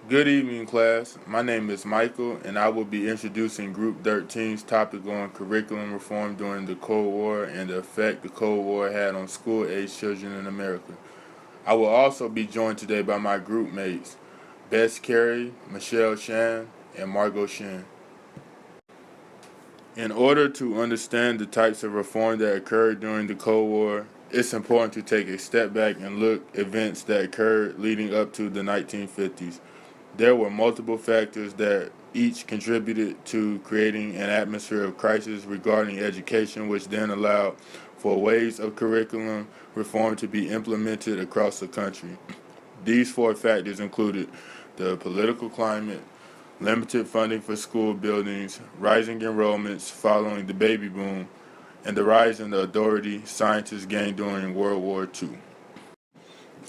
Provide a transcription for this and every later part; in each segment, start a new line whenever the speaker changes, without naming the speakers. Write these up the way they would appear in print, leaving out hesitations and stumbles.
Good evening, class. My name is Michael, and I will be introducing Group 13's topic on curriculum reform during the Cold War and the effect the Cold War had on school-age children in America. I will also be joined today by my group mates, Bess Carey, Michelle Shan, and Margot Shan. In order to understand the types of reform that occurred during the Cold War, it's important to take a step back and look at events that occurred leading up to the 1950s. There were multiple factors that each contributed to creating an atmosphere of crisis regarding education, which then allowed for waves of curriculum reform to be implemented across the country. These four factors included the political climate, limited funding for school buildings, rising enrollments following the baby boom, and the rise in the authority scientists gained during World War II.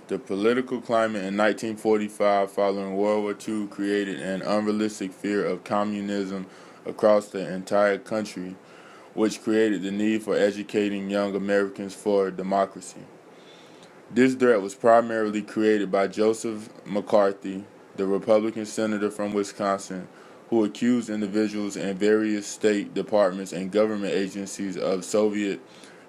The political climate in 1945 following World War II created an unrealistic fear of communism across the entire country, which created the need for educating young Americans for democracy. This threat was primarily created by Joseph McCarthy, the Republican senator from Wisconsin, who accused individuals in various state departments and government agencies of Soviet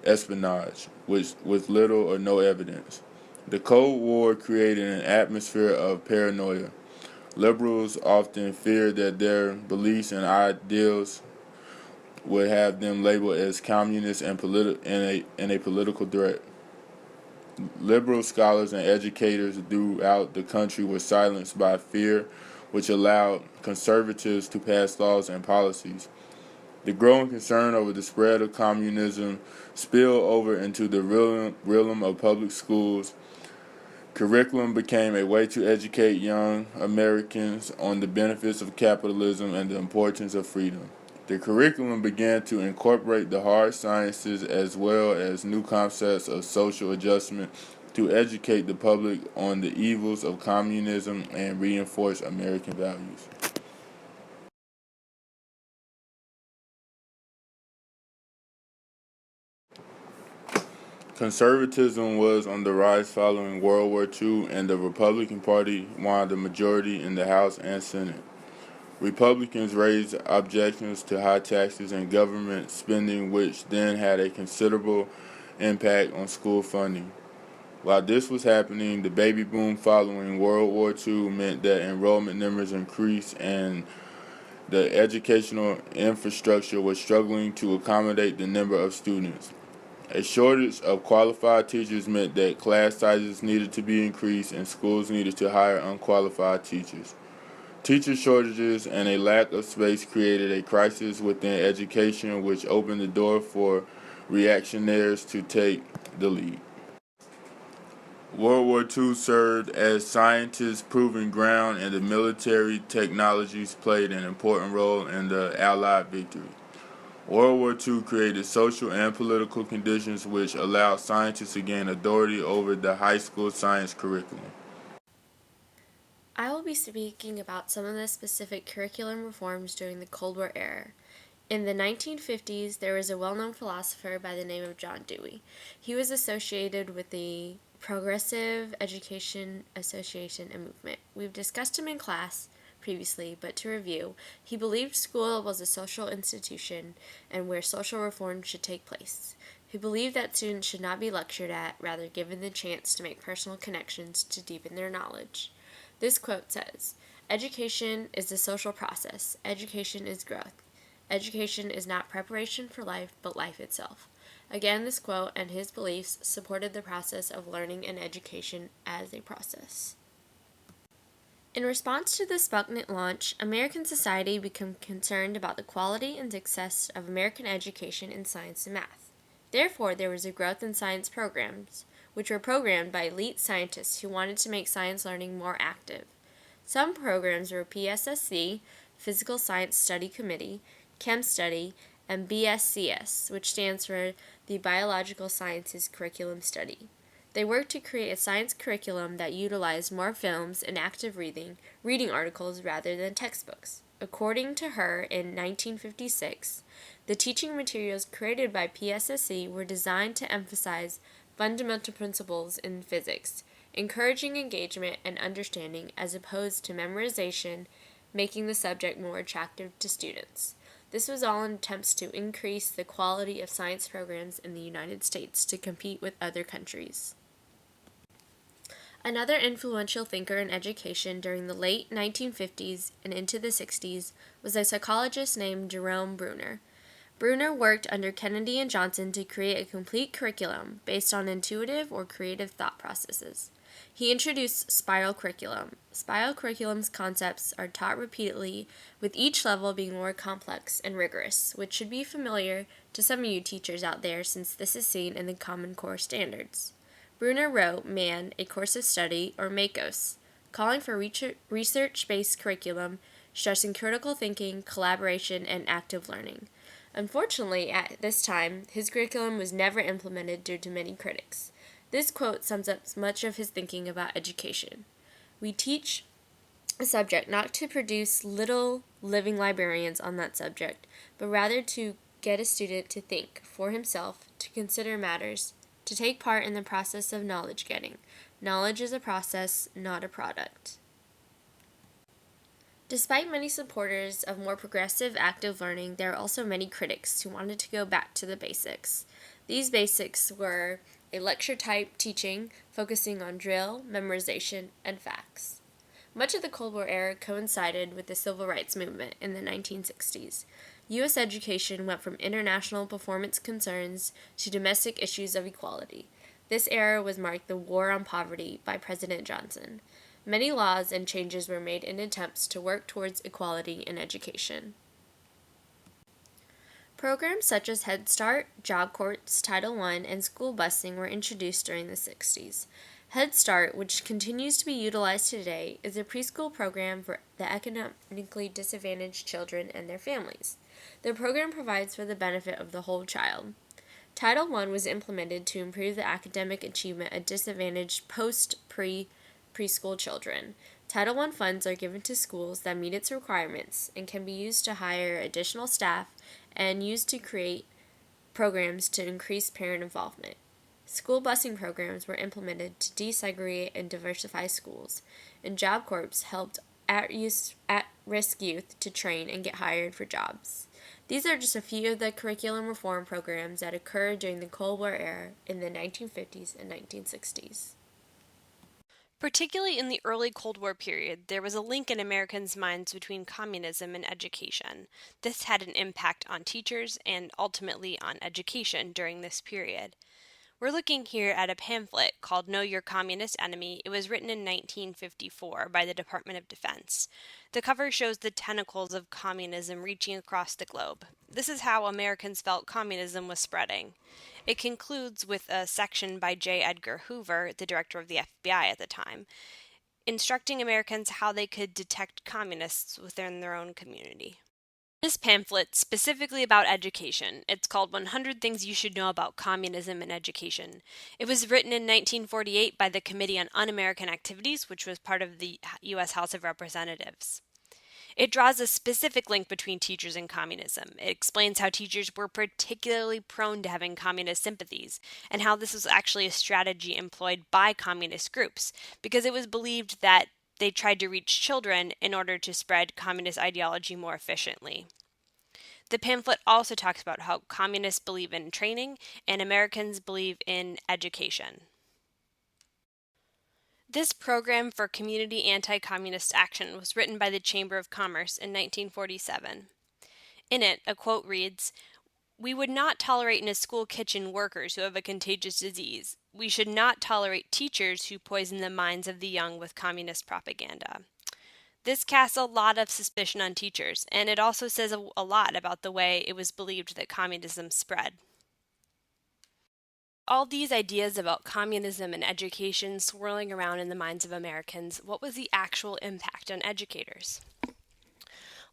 espionage, with little or no evidence. The Cold War created an atmosphere of paranoia. Liberals often feared that their beliefs and ideals would have them labeled as communist and a political threat. Liberal scholars and educators throughout the country were silenced by fear, which allowed conservatives to pass laws and policies. The growing concern over the spread of communism spilled over into the realm of public schools. Curriculum became a way to educate young Americans on the benefits of capitalism and the importance of freedom. The curriculum began to incorporate the hard sciences as well as new concepts of social adjustment to educate the public on the evils of communism and reinforce American values. Conservatism was on the rise following World War II, and the Republican Party won the majority in the House and Senate. Republicans raised objections to high taxes and government spending, which then had a considerable impact on school funding. While this was happening, the baby boom following World War II meant that enrollment numbers increased and the educational infrastructure was struggling to accommodate the number of students. A shortage of qualified teachers meant that class sizes needed to be increased and schools needed to hire unqualified teachers. Teacher shortages and a lack of space created a crisis within education, which opened the door for reactionaries to take the lead. World War II served as scientists' proving ground, and the military technologies played an important role in the Allied victory. World War II created social and political conditions which allowed scientists to gain authority over the high school science curriculum.
I will be speaking about some of the specific curriculum reforms during the Cold War era. In the 1950s, there was a well-known philosopher by the name of John Dewey. He was associated with the Progressive Education Association and movement. We've discussed him in class previously, but to review, he believed school was a social institution and where social reform should take place. He believed that students should not be lectured at, rather given the chance to make personal connections to deepen their knowledge. This quote says, "Education is a social process. Education is growth. Education is not preparation for life, but life itself." Again, this quote and his beliefs supported the process of learning and education as a process. In response to the Sputnik launch, American society became concerned about the quality and success of American education in science and math. Therefore, there was a growth in science programs, which were programmed by elite scientists who wanted to make science learning more active. Some programs were PSSC, Physical Science Study Committee, ChemStudy, and BSCS, which stands for the Biological Sciences Curriculum Study. They worked to create a science curriculum that utilized more films and active reading articles rather than textbooks. According to her, in 1956, the teaching materials created by PSSC were designed to emphasize fundamental principles in physics, encouraging engagement and understanding as opposed to memorization, making the subject more attractive to students. This was all in attempts to increase the quality of science programs in the United States to compete with other countries. Another influential thinker in education during the late 1950s and into the 60s was a psychologist named Jerome Bruner. Bruner worked under Kennedy and Johnson to create a complete curriculum based on intuitive or creative thought processes. He introduced spiral curriculum. Spiral curriculum's concepts are taught repeatedly, with each level being more complex and rigorous, which should be familiar to some of you teachers out there since this is seen in the Common Core standards. Bruner wrote Man, A Course of Study, or MACOS, calling for research-based curriculum, stressing critical thinking, collaboration, and active learning. Unfortunately, at this time, his curriculum was never implemented due to many critics. This quote sums up much of his thinking about education. We teach a subject not to produce little living librarians on that subject, but rather to get a student to think for himself, to consider matters, to take part in the process of knowledge getting. Knowledge is a process, not a product. Despite many supporters of more progressive active learning, there are also many critics who wanted to go back to the basics. These basics were a lecture-type teaching focusing on drill, memorization, and facts. Much of the Cold War era coincided with the Civil Rights Movement in the 1960s. U.S. education went from international performance concerns to domestic issues of equality. This era was marked the War on Poverty by President Johnson. Many laws and changes were made in attempts to work towards equality in education. Programs such as Head Start, Job Corps, Title I, and school busing were introduced during the 60s. Head Start, which continues to be utilized today, is a preschool program for the economically disadvantaged children and their families. The program provides for the benefit of the whole child. Title I was implemented to improve the academic achievement of disadvantaged preschool children. Title I funds are given to schools that meet its requirements and can be used to hire additional staff and used to create programs to increase parent involvement. School busing programs were implemented to desegregate and diversify schools, and Job Corps helped at-risk youth to train and get hired for jobs. These are just a few of the curriculum reform programs that occurred during the Cold War era in the 1950s and 1960s.
Particularly in the early Cold War period, there was a link in Americans' minds between communism and education. This had an impact on teachers and ultimately on education during this period. We're looking here at a pamphlet called Know Your Communist Enemy. It was written in 1954 by the Department of Defense. The cover shows the tentacles of communism reaching across the globe. This is how Americans felt communism was spreading. It concludes with a section by J. Edgar Hoover, the director of the FBI at the time, instructing Americans how they could detect communists within their own community. This pamphlet specifically about education. It's called 100 Things You Should Know About Communism and Education. It was written in 1948 by the Committee on Un-American Activities, which was part of the U.S. House of Representatives. It draws a specific link between teachers and communism. It explains how teachers were particularly prone to having communist sympathies, and how this was actually a strategy employed by communist groups, because it was believed that they tried to reach children in order to spread communist ideology more efficiently. The pamphlet also talks about how communists believe in training and Americans believe in education. This program for community anti-communist action was written by the Chamber of Commerce in 1947. In it, a quote reads, "We would not tolerate in a school kitchen workers who have a contagious disease. We should not tolerate teachers who poison the minds of the young with communist propaganda." This casts a lot of suspicion on teachers, and it also says a lot about the way it was believed that communism spread. All these ideas about communism and education swirling around in the minds of Americans, what was the actual impact on educators?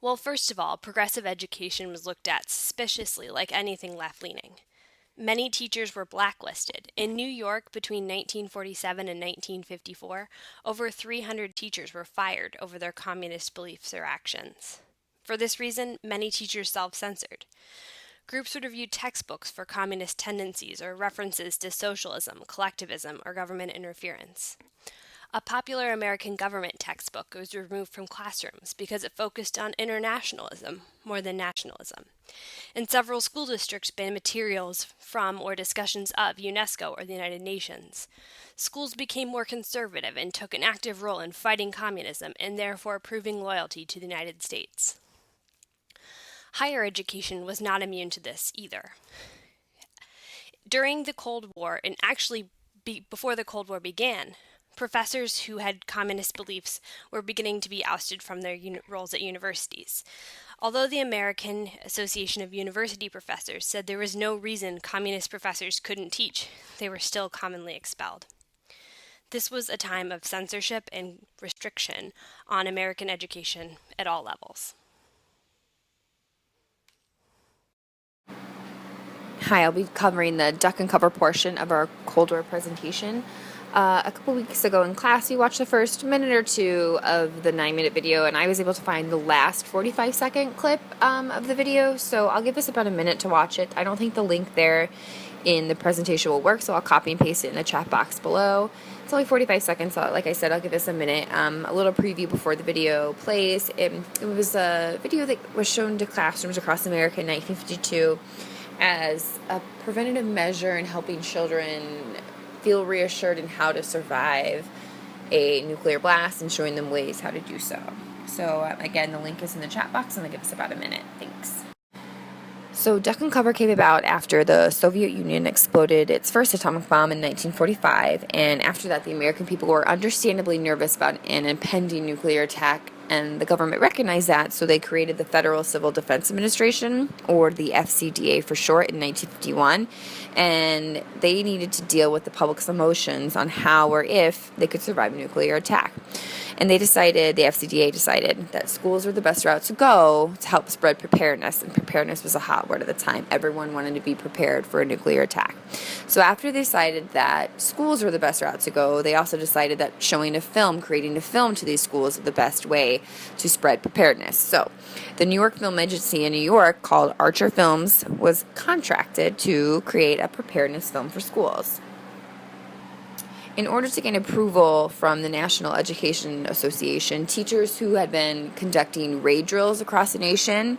Well, first of all, progressive education was looked at suspiciously, like anything left-leaning. Many teachers were blacklisted. In New York, between 1947 and 1954, over 300 teachers were fired over their communist beliefs or actions. For this reason, many teachers self-censored. Groups would review textbooks for communist tendencies or references to socialism, collectivism, or government interference. A popular American government textbook was removed from classrooms because it focused on internationalism more than nationalism. And several school districts banned materials from or discussions of UNESCO or the United Nations. Schools became more conservative and took an active role in fighting communism and therefore proving loyalty to the United States. Higher education was not immune to this either. During the Cold War, and actually before the Cold War began, professors who had communist beliefs were beginning to be ousted from their roles at universities. Although the American Association of University Professors said there was no reason communist professors couldn't teach, they were still commonly expelled. This was a time of censorship and restriction on American education at all levels.
Hi, I'll be covering the duck and cover portion of our Cold War presentation. A couple weeks ago in class, we watched the first minute or two of the 9-minute video, and I was able to find the last 45-second clip of the video, so I'll give us about a minute to watch it. I don't think the link there in the presentation will work, so I'll copy and paste it in the chat box below. It's only 45 seconds, so like I said, I'll give this a minute. A little preview before the video plays. It was a video that was shown to classrooms across America in 1952 as a preventative measure in helping children feel reassured in how to survive a nuclear blast and showing them ways how to do so. So again, the link is in the chat box, and I'll give us about a minute. Thanks. So duck and cover came about after the Soviet Union exploded its first atomic bomb in 1945, and after that the American people were understandably nervous about an impending nuclear attack, and the government recognized that, so they created the Federal Civil Defense Administration, or the FCDA for short, in 1951, and they needed to deal with the public's emotions on how or if they could survive a nuclear attack. And the FCDA decided that schools were the best route to go to help spread preparedness, and preparedness was a hot word at the time. Everyone wanted to be prepared for a nuclear attack. So after they decided that schools were the best route to go, they also decided that creating a film to these schools was the best way to spread preparedness. So the New York Film Agency in New York, called Archer Films, was contracted to create a preparedness film for schools. In order to gain approval from the National Education Association, teachers who had been conducting raid drills across the nation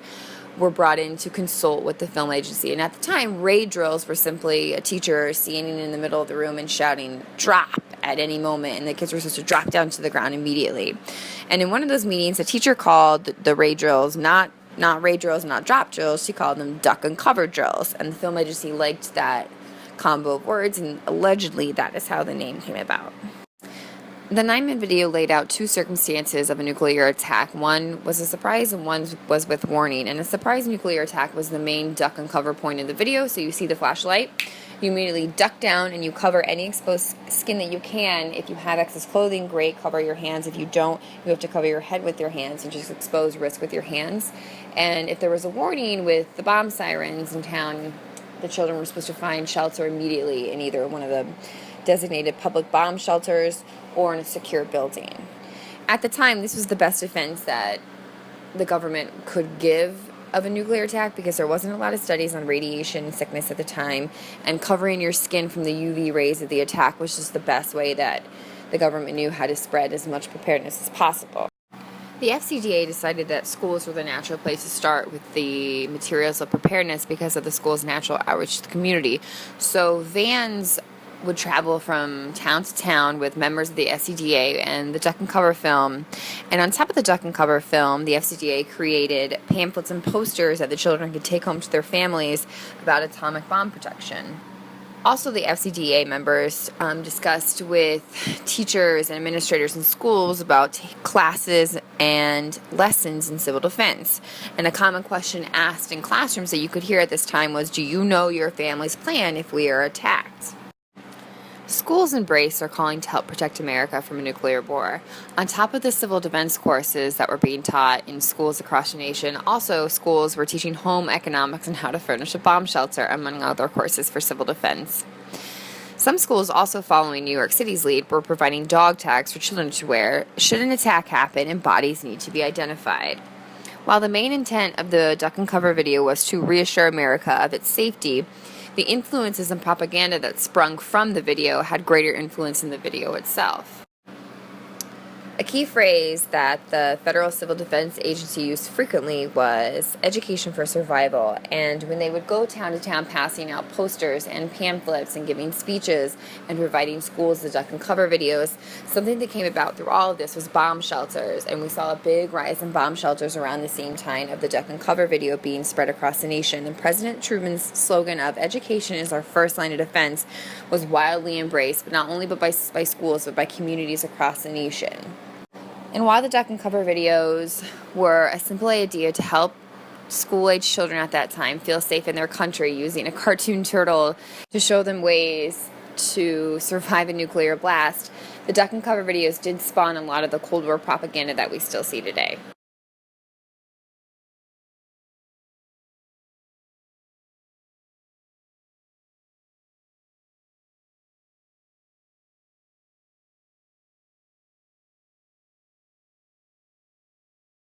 were brought in to consult with the film agency. And at the time, raid drills were simply a teacher standing in the middle of the room and shouting, "Drop," at any moment, and the kids were supposed to drop down to the ground immediately. And in one of those meetings, the teacher called the raid drills not raid drills, not drop drills. She called them duck and cover drills. And the film agency liked that combo of words, and allegedly that is how the name came about. The 9-minute video laid out two circumstances of a nuclear attack. One was a surprise and one was with warning. And a surprise nuclear attack was the main duck and cover point in the video. So you see the flashlight, you immediately duck down and you cover any exposed skin that you can. If you have excess clothing, great, cover your hands. If you don't, you have to cover your head with your hands and just expose risk with your hands. And if there was a warning with the bomb sirens in town, the children were supposed to find shelter immediately in either one of the designated public bomb shelters or in a secure building. At the time, this was the best defense that the government could give of a nuclear attack because there wasn't a lot of studies on radiation sickness at the time, and covering your skin from the UV rays of the attack was just the best way that the government knew how to spread as much preparedness as possible. The FCDA decided that schools were the natural place to start with the materials of preparedness because of the school's natural outreach to the community. So vans would travel from town to town with members of the FCDA and the duck and cover film. And on top of the duck and cover film, the FCDA created pamphlets and posters that the children could take home to their families about atomic bomb protection. Also, the FCDA members discussed with teachers and administrators in schools about classes and lessons in civil defense. And a common question asked in classrooms that you could hear at this time was, do you know your family's plan if we are attacked? Schools embraced their calling to help protect America from a nuclear war. On top of the civil defense courses that were being taught in schools across the nation, also schools were teaching home economics and how to furnish a bomb shelter, among other courses for civil defense. Some schools, also following New York City's lead, were providing dog tags for children to wear should an attack happen and bodies need to be identified. While the main intent of the Duck and Cover video was to reassure America of its safety, the influences and propaganda that sprung from the video had greater influence in the video itself. A key phrase that the Federal Civil Defense Agency used frequently was education for survival, and when they would go town to town passing out posters and pamphlets and giving speeches and providing schools the Duck and Cover videos, something that came about through all of this was bomb shelters, and we saw a big rise in bomb shelters around the same time of the Duck and Cover video being spread across the nation, and President Truman's slogan of education is our first line of defense was wildly embraced, but not only by schools, but by communities across the nation. And while the Duck and Cover videos were a simple idea to help school-age children at that time feel safe in their country, using a cartoon turtle to show them ways to survive a nuclear blast, the Duck and Cover videos did spawn a lot of the Cold War propaganda that we still see today.